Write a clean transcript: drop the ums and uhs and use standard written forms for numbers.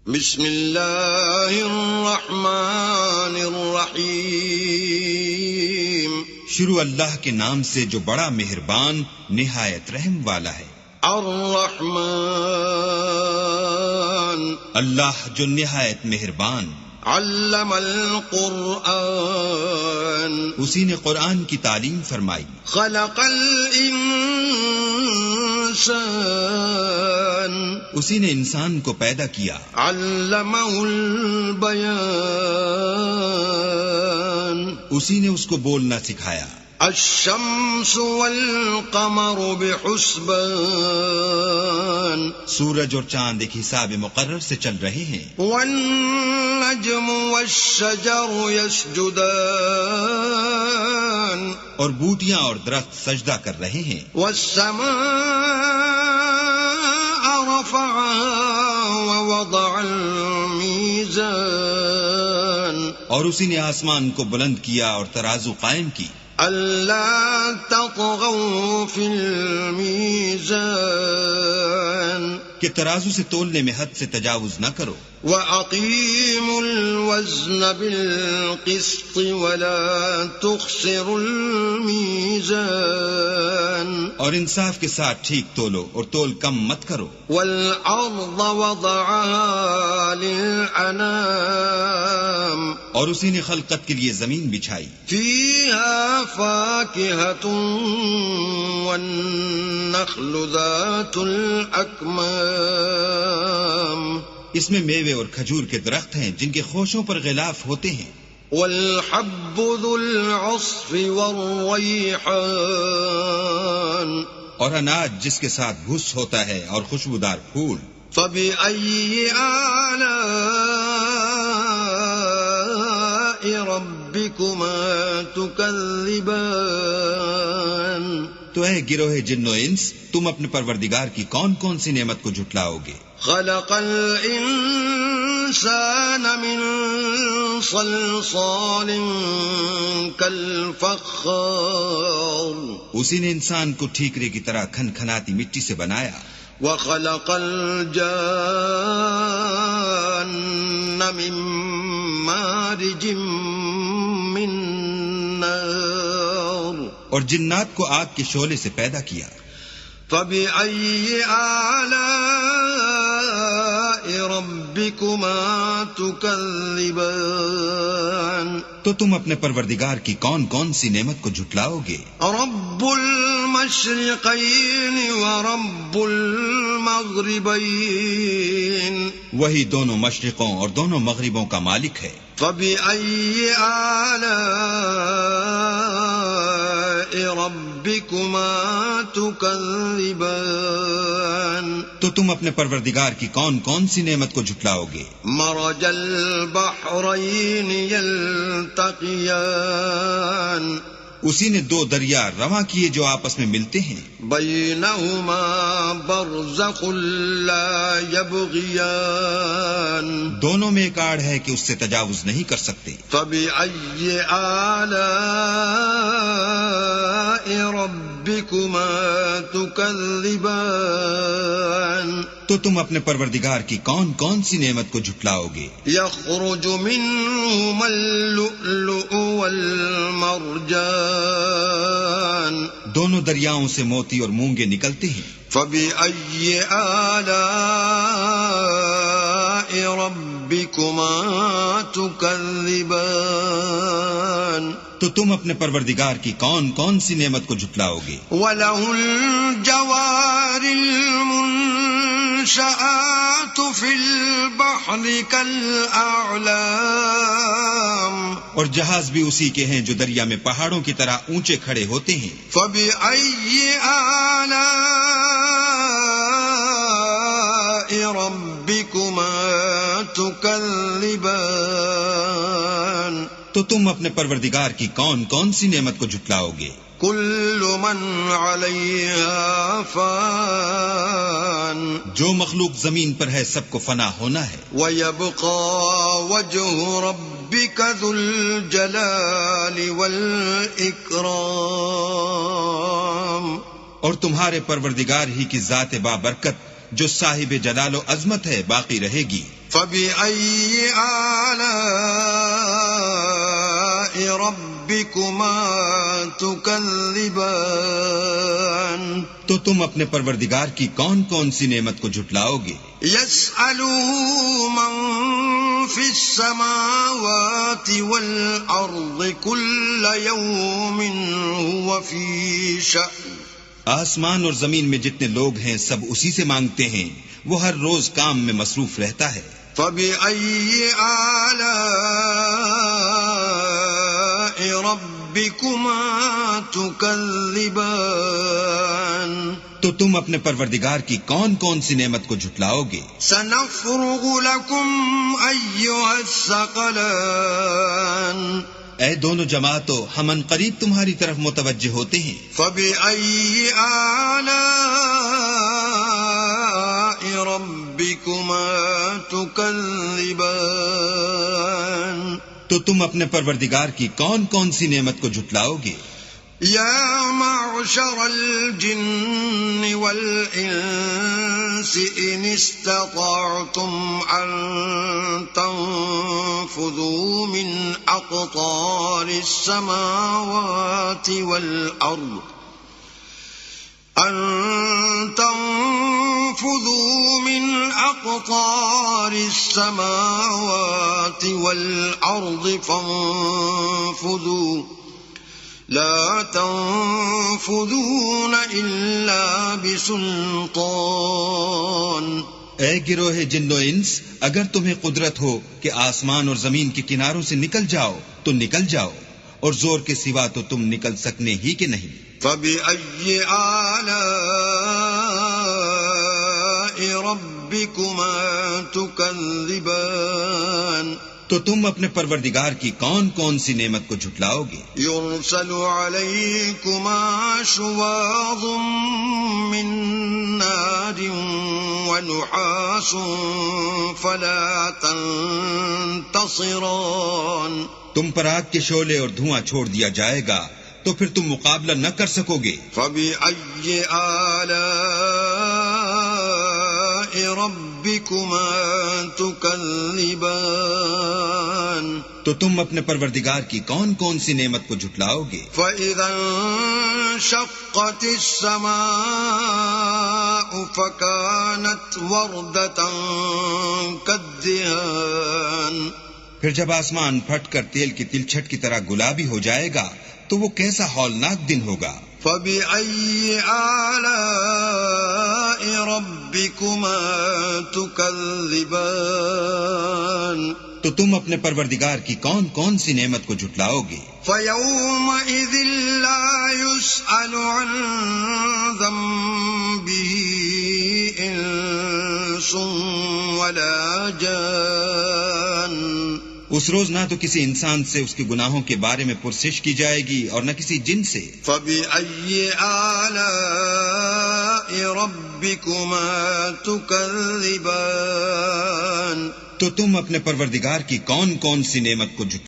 بسم اللہ الرحمن الرحیم. شروع اللہ کے نام سے جو بڑا مہربان نہایت رحم والا ہے. الرحمن اللہ جو نہایت مہربان. علم القرآن اسی نے قرآن کی تعلیم فرمائی. خلق الانسان اسی نے انسان کو پیدا کیا. علمہ البیان اسی نے اس کو بولنا سکھایا. الشمس والقمر بحسبان سورج اور چاند ایک حساب مقرر سے چل رہے ہیں. والنجم والشجر يسجدان اور بوٹیاں اور درخت سجدہ کر رہے ہیں. والسماء رفعها ووضع الميزان اور اسی نے آسمان کو بلند کیا اور ترازو قائم کی. اللہ تطغوا فی المیزان کہ ترازو سے تولنے میں حد سے تجاوز نہ کرو. وَأَقِيمُوا الْوَزْنَ بِالْقِسْطِ وَلَا تُخْسِرُوا الْمِيزَانَ اور انصاف کے ساتھ ٹھیک تولو اور تول کم مت کرو. وَالْأَرْضَ وَضَعَهَا لِلْأَنَامِ اور اسی نے خلقت کے لیے زمین بچھائی. فِيهَا فَاكِهَةٌ وَالنَّخْلُ ذَاتُ الْأَكْمَامِ اس میں میوے اور کھجور کے درخت ہیں جن کے خوشوں پر غلاف ہوتے ہیں. والحب ذو العصف والریحان اور اناج جس کے ساتھ بھس ہوتا ہے اور خوشبودار پھول. فبأي آلاء ربكما تكذبان تو اے گروہ جن و انس تم اپنے پروردگار کی کون کون سی نعمت کو جھٹلاؤ گے. خلق الانسان من صلصال كالفخار اسی نے انسان کو ٹھیکرے کی طرح کھن کھناتی مٹی سے بنایا. وخلق الجان من مارج من نار اور جنات کو آگ کے شعلے سے پیدا کیا. فبأي آلاء ربكما تكذبان تو تم اپنے پروردگار کی کون کون سی نعمت کو جھٹلاؤ گے. رب المشرقین ورب المغربین وہی دونوں مشرقوں اور دونوں مغربوں کا مالک ہے. فبأي آلاء ربكما تكذبان تو تم اپنے پروردگار کی کون کون سی نعمت کو جھٹلاؤ گے. مرج البحرین یلتقیان اسی نے دو دریا رواں کیے جو آپس میں ملتے ہیں. بینہما برزخ لا یبغیان دونوں میں ایک آڑ ہے کہ اس سے تجاوز نہیں کر سکتے. فبأي آلاء ربكما تكذبان تو تم اپنے پروردگار کی کون کون سی نعمت کو جھٹلاؤ گے. يخرج منهما اللؤلؤ والمرجان دونوں دریاؤں سے موتی اور مونگے نکلتے ہیں. فبأي آلاء ربكما تكذبان تو تم اپنے پروردگار کی کون کون سی نعمت کو جھٹلاؤ گے. وله الجوار المنشآت في البحر كالأعلام اور جہاز بھی اسی کے ہیں جو دریا میں پہاڑوں کی طرح اونچے کھڑے ہوتے ہیں. فبأي آلاء ربكما تكذبان تو تم اپنے پروردگار کی کون کون سی نعمت کو جھٹلاؤ گے. كل من عليها فان جو مخلوق زمین پر ہے سب کو فنا ہونا ہے. ويبقى وجه ربك ذو الجلال والإكرام اور تمہارے پروردگار ہی کی ذات بابرکت جو صاحب جلال و عظمت ہے باقی رہے گی. فبأي آلاء ربكما تكذبان تو تم اپنے پروردگار کی کون کون سی نعمت کو جھٹلاؤ گے؟ يسأله من في السماوات والأرض كل يوم هو في شأن آسمان اور زمین میں جتنے لوگ ہیں سب اسی سے مانگتے ہیں، وہ ہر روز کام میں مصروف رہتا ہے. فبأي آلاء ربكما تكذبان تو تم اپنے پروردگار کی کون کون سی نعمت کو جھٹلاؤ گے؟ سنفرغ لكم أيها الثقلان اے دونوں جماعتوں، ہم ان قریب تمہاری طرف متوجہ ہوتے ہیں. فبأي آلاء ربكما تكذبان تو تم اپنے پروردگار کی کون کون سی نعمت کو جھٹلاؤ گے؟ يا معشر الجن والإنس إن استطعتم أن تنفذوا من أقطار السماوات والأرض فانفذوا لا تنفذون إلا بسلطان اے گروہ جن و انس، اگر تمہیں قدرت ہو کہ آسمان اور زمین کے کناروں سے نکل جاؤ تو نکل جاؤ، اور زور کے سوا تو تم نکل سکنے ہی کہ نہیں. فبأي آلاء ربكما تكذبان تو تم اپنے پروردگار کی کون کون سی نعمت کو جھٹلاؤ گے؟ يرسل عليكما شواظ من نار ونحاس فلا تنتصران تم پر آگ کے شعلے اور دھواں چھوڑ دیا جائے گا تو پھر تم مقابلہ نہ کر سکو گے. فبأي آلاء ربكما تكذبان تو تم اپنے پروردگار کی کون کون سی نعمت کو جھٹلاؤ گے؟ فإذا انشقت السماء فكانت وردة كالدهان پھر جب آسمان پھٹ کر تیل کی تلچھٹ کی طرح گلابی ہو جائے گا تو وہ کیسا ہولناک دن ہوگا. فبأي آلاء ربكما تكذبان تو تم اپنے پروردگار کی کون کون سی نعمت کو جھٹلاؤ گے؟ فيومئذ لا يسأل عن ذنبه إنس ولا جان اس روز نہ تو کسی انسان سے اس کے گناہوں کے بارے میں پرسش کی جائے گی اور نہ کسی جن سے. فبأي آلاء ربكما تكذبان تو تم اپنے پروردگار کی کون کون سی نعمت کو